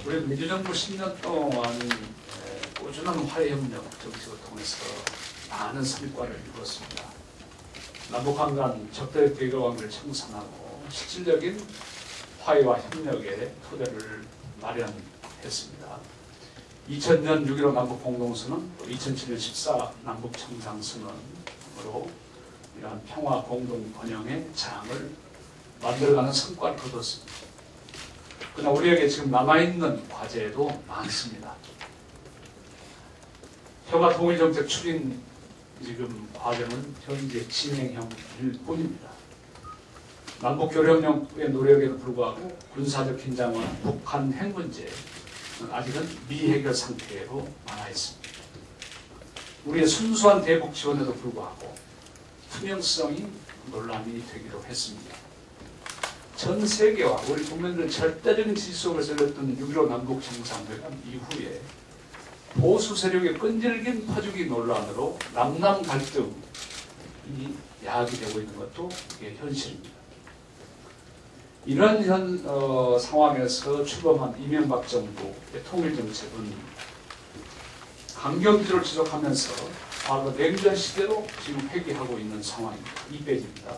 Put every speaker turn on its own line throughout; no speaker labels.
우리 민주정부 10년 동안 꾸준한 화해협력 정책을 통해서 많은 성과를 이루었습니다. 남북한 간 적대적 대결관계를 청산하고 실질적인 화해와 협력의 토대를 마련했습니다. 2000년 6.15 남북공동선언, 2007년 14 남북정상선언으로 이러한 평화 공동 번영의 장을 만들어가는 성과를 거뒀습니다. 그러나 우리에게 지금 남아있는 과제도 많습니다. 평화 통일 정책 추진 지금 과정은 현재 진행형일 뿐입니다. 남북 교류협력의 노력에도 불구하고 군사적 긴장과 북한 핵 문제는 아직은 미해결 상태로 남아 있습니다. 우리의 순수한 대북 지원에도 불구하고 투명성이 논란이 되기도 했습니다. 전 세계와 우리 국민들 절대적인 지지 속에서 열렸던 6.15 남북 정상회담 이후에 보수 세력의 끈질긴 파주기 논란으로 남남 갈등이 야기되고 있는 것도 이게 현실입니다. 이런 상황에서 출범한 이명박 정부의 통일정책은 강경기를 지속하면서 과거 냉전 시대로 지금 회귀하고 있는 상황입니다. 2페이지입니다.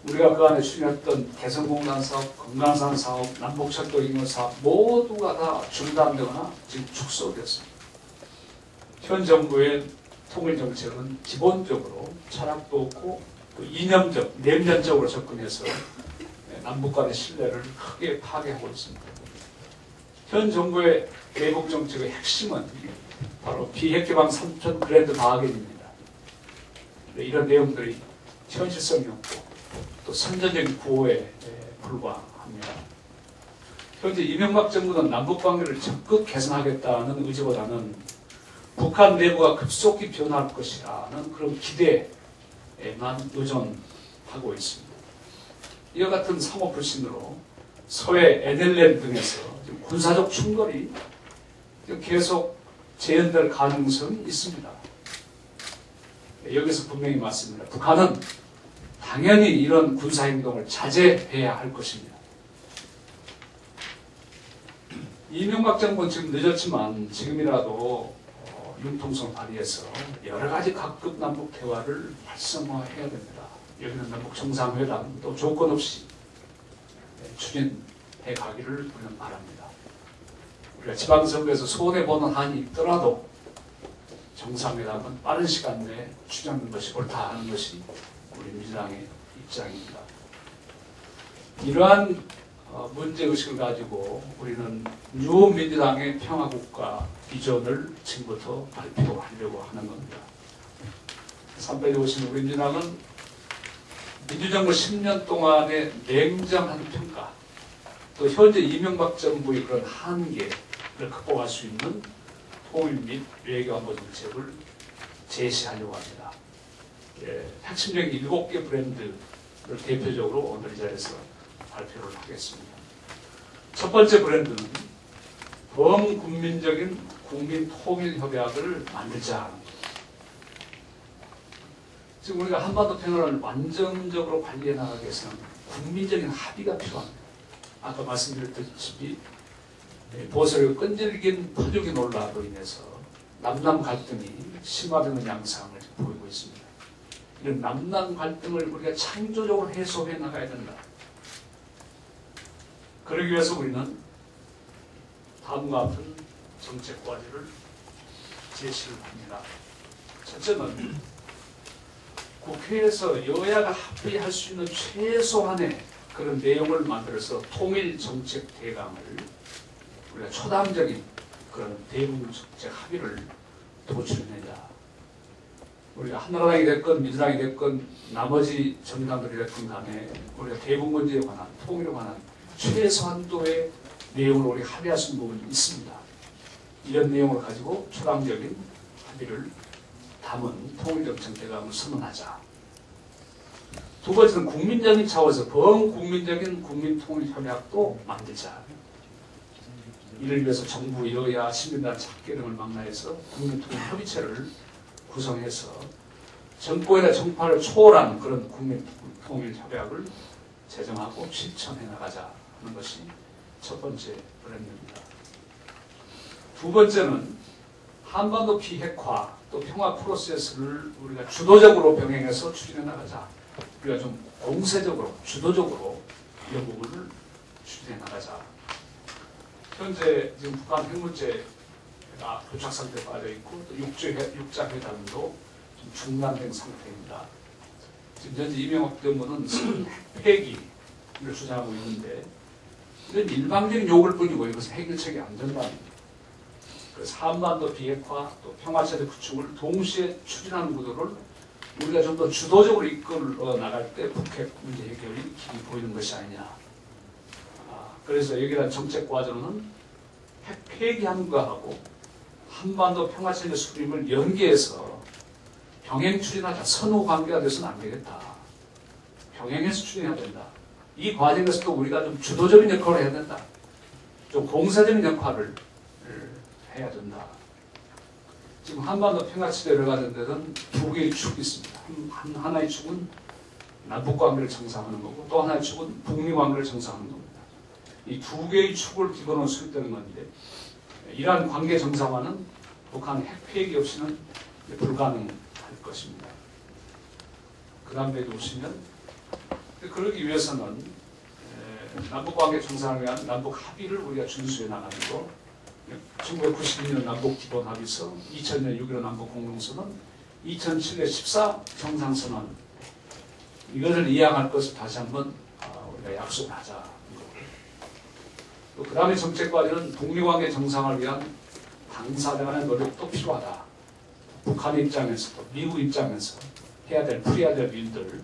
우리가 그 안에 추진했던 개성공단 사업, 금강산 사업, 남북철도 인허 사업 모두가 다 중단되거나 지금 축소되었습니다. 현 정부의 통일정책은 기본적으로 철학도 없고 또 이념적, 내면적으로 접근해서 남북 간의 신뢰를 크게 파괴하고 있습니다. 현 정부의 대북정책의 핵심은 바로 비핵개방 3천 그랜드 바게인입니다. 이런 내용들이 현실성이 없고 또 선전적인 구호에 불과합니다. 현재 이명박 정부는 남북관계를 적극 개선하겠다는 의지보다는 북한 내부가 급속히 변할 것이라는 그런 기대에만 의존하고 있습니다. 이와 같은 사모불신으로 서해 NLL 등에서 군사적 충돌이 계속 재현될 가능성이 있습니다. 여기서 분명히 맞습니다. 북한은 당연히 이런 군사행동을 자제해야 할 것입니다. 이명박 정부는 지금 늦었지만 지금이라도 융통성을 발휘해서 여러 가지 각급 남북 대화를 활성화해야 됩니다. 여기는 남북 정상회담도 조건 없이 추진해 가기를 우리는 바랍니다. 우리가 지방선거에서 손해보는 한이 있더라도 정상회담은 빠른 시간 내에 추진하는 것이 옳다 하는 것이 우리 민주당의 입장입니다. 이러한 문제의식을 가지고 우리는 뉴민주당의 평화국가 비전을 지금부터 발표하려고 하는 겁니다. 3페이지 보시면 우리 민주당은 민주정부 10년 동안의 냉정한 평가, 또 현재 이명박 정부의 그런 한계를 극복할 수 있는 통일 및 외교안보 정책을 제시하려고 합니다. 핵심적인 7개 브랜드를 대표적으로 오늘 이 자리에서 발표를 하겠습니다. 첫 번째 브랜드는 범국민적인 국민통일협약을 만들자 하는 겁니다. 지금 우리가 한반도 평화를 완전적으로 관리해 나가기 위해서는 국민적인 합의가 필요합니다. 아까 말씀드렸다시피 보수의 끈질긴 퍼주기 논란으로 인해서 남남 갈등이 심화되는 양상을 보이고 있습니다. 이런 남남 갈등을 우리가 창조적으로 해소해 나가야 된다. 그러기 위해서 우리는 다음과 같은 정책 과제를 제시를 합니다. 첫째는 국회에서 여야가 합의할 수 있는 최소한의 그런 내용을 만들어서 통일 정책 대강을 우리가 초당적인 그런 대북 정책 합의를 도출해내자. 우리가 한나라당이 됐건 민주당이 됐건 나머지 정당들이 됐건 간에 우리가 대북 문제에 관한 통일에 관한 최소한도의 내용을 우리 합의할 수 있는 부분이 있습니다. 이런 내용을 가지고 초당적인 합의를 담은 통일정책 대강을 선언하자. 두 번째는 국민적인 차원에서 범국민적인 국민통일협약도 만들자. 이를 위해서 정부, 여야, 시민단, 작계 등을 망라해서 국민통일협의체를 구성해서 정권이나 정파를 초월한 그런 국민통일협약을 제정하고 실천해 나가자 하는 것이 첫 번째 브랜드입니다. 두 번째는 한반도 비핵화 또 평화 프로세스를 우리가 주도적으로 병행해서 추진해 나가자. 우리가 좀 공세적으로 주도적으로 이런 부분을 추진해 나가자. 현재 지금 북한 핵 문제가 교착 상태에 빠져 있고 또 육자 회담도 좀 중단된 상태입니다. 지금 현재 이명박 정부는 핵폐기를 주장하고 있는데 이건 일방적인 요구일 뿐이고 이것은 해결책이 안 된다는 그래서 한반도 비핵화 또 평화체제 구축을 동시에 추진하는 구도를 우리가 좀 더 주도적으로 이끌어 나갈 때 북핵 문제 해결이 길이 보이는 것이 아니냐. 그래서 여기란 정책 과정은 핵 폐기하는 거하고 한반도 평화체제 수립을 연계해서 병행 추진하자. 선후 관계가 돼서는 안 되겠다. 병행해서 추진해야 된다. 이 과정에서도 우리가 좀 주도적인 역할을 해야 된다. 좀 공세적인 역할을 해야 된다. 지금 한반도 평화체제를 가는 데는 두 개의 축이 있습니다. 하나의 축은 남북 관계를 정상화하는 거고 또 하나의 축은 북미 관계를 정상화하는 겁니다. 이 두 개의 축을 기본으로 수립되는 건데 이러한 관계 정상화는 북한 핵 폐기 없이는 불가능할 것입니다. 그 다음에 보시면 그러기 위해서는 남북 관계 정상을 위한 남북 합의를 우리가 준수해 나가는 거 1992년 남북 기본 합의서, 2000년 6.15 남북 공동선언, 2007년 14 정상선언 이것을 이양할 것을 다시 한번 우리가 약속을 하자. 그 다음에 정책 과제는 북미관계 정상을 위한 당사자 간의 노력도 필요하다. 북한 입장에서도 미국 입장에서 해야 될 풀어야 될 일들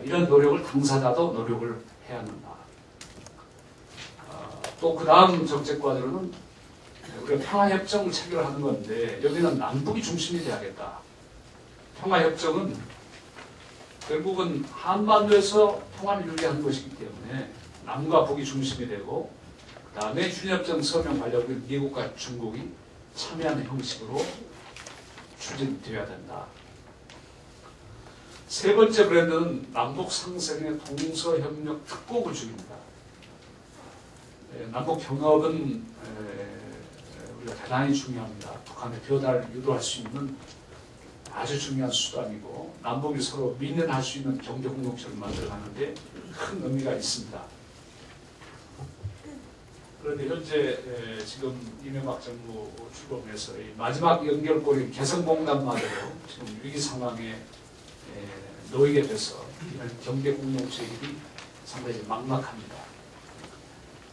이런 노력을 당사자도 노력을 해야 한다. 또 그 다음 정책 과제로는 우리가 평화협정을 체결하는 건데 여기는 남북이 중심이 돼야겠다. 평화협정은 결국은 한반도에서 평화를 유지하는 것이기 때문에 남과 북이 중심이 되고 그 다음에 준협정 서명 관련 미국과 중국이 참여하는 형식으로 추진되어야 된다. 세 번째 브랜드는 남북 상생의 동서협력 특구 구축입니다. 남북 경협은 우리가 대단히 중요합니다. 북한의 벼달을 유도할 수 있는 아주 중요한 수단이고 남북이 서로 민연할 수 있는 경제 공동체를 만들어가는데 큰 의미가 있습니다. 그런데 현재 지금 이명박 정부 출범해서 마지막 연결고리 개성공단마저도 지금 위기 상황에 놓이게 돼서 이런 경제 공동체 일이 상당히 막막합니다.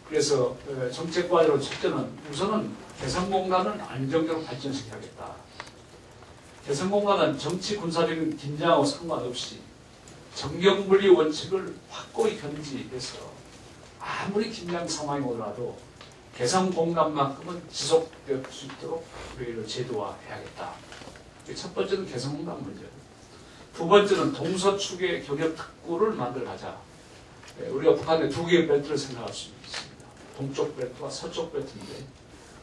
그래서 정책 과제로 첫째는 우선은 개성공단을 안정적으로 발전시켜야겠다. 개성공단은 정치 군사적인 긴장하고 상관없이 정경분리 원칙을 확고히 견지해서 아무리 긴장 상황이 오더라도 개성공단만큼은 지속될 수 있도록 우리를 제도화해야겠다. 첫 번째는 개성공단 문제. 두 번째는 동서축의 경협 특구를 만들어가자. 우리가 북한의 두 개의 벨트를 생각할 수 있습니다. 동쪽 벨트와 서쪽 벨트인데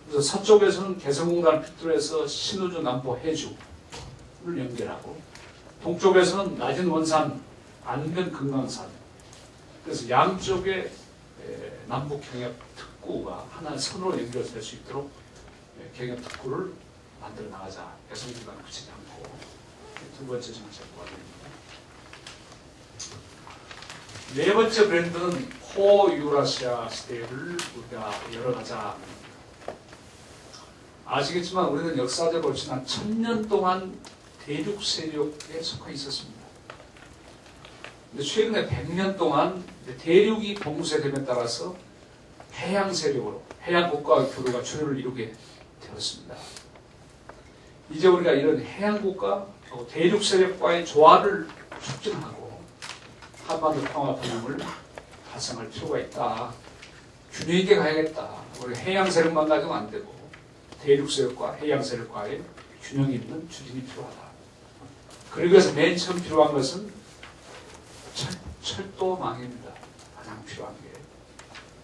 그래서 서쪽에서는 개성공단을 필두로 해서 신우주, 남포, 해주를 연결하고 동쪽에서는 낮은 원산, 안변, 금강산 그래서 양쪽의 남북 경협 특구가 하나의 선으로 연결될 수 있도록 경협 특구를 만들어 나가자. 개성공단을 붙이지 않고 두 번째 정책과입니다. 네 번째 브랜드는 호유라시아 시대를 우리가 열어가자. 아시겠지만 우리는 역사적으로 지난 1000년 동안 대륙 세력에 속해 있었습니다. 근데 최근에 100년 동안 대륙이 봉쇄됨에 따라서 해양 세력으로 해양 국가와 교류가 주류를 이루게 되었습니다. 이제 우리가 이런 해양 국가 대륙 세력과의 조화를 촉진하고 한반도 평화 분위기를 발생할 필요가 있다. 균형 있게 가야겠다. 우리 해양 세력만 가지고 안 되고 대륙 세력과 해양 세력과의 균형 있는 추진이 필요하다. 그러기 위해서 맨 처음 필요한 것은 철도망입니다. 가장 필요한 게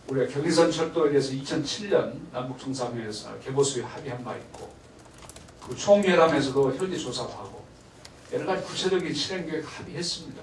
우리가 경의선 철도에 대해서 2007년 남북 정상회의에서 개보수에 합의한 바 있고 그 총회담에서도 현지 조사도 하고 여러 가지 구체적인 실행 계획 합의했습니다.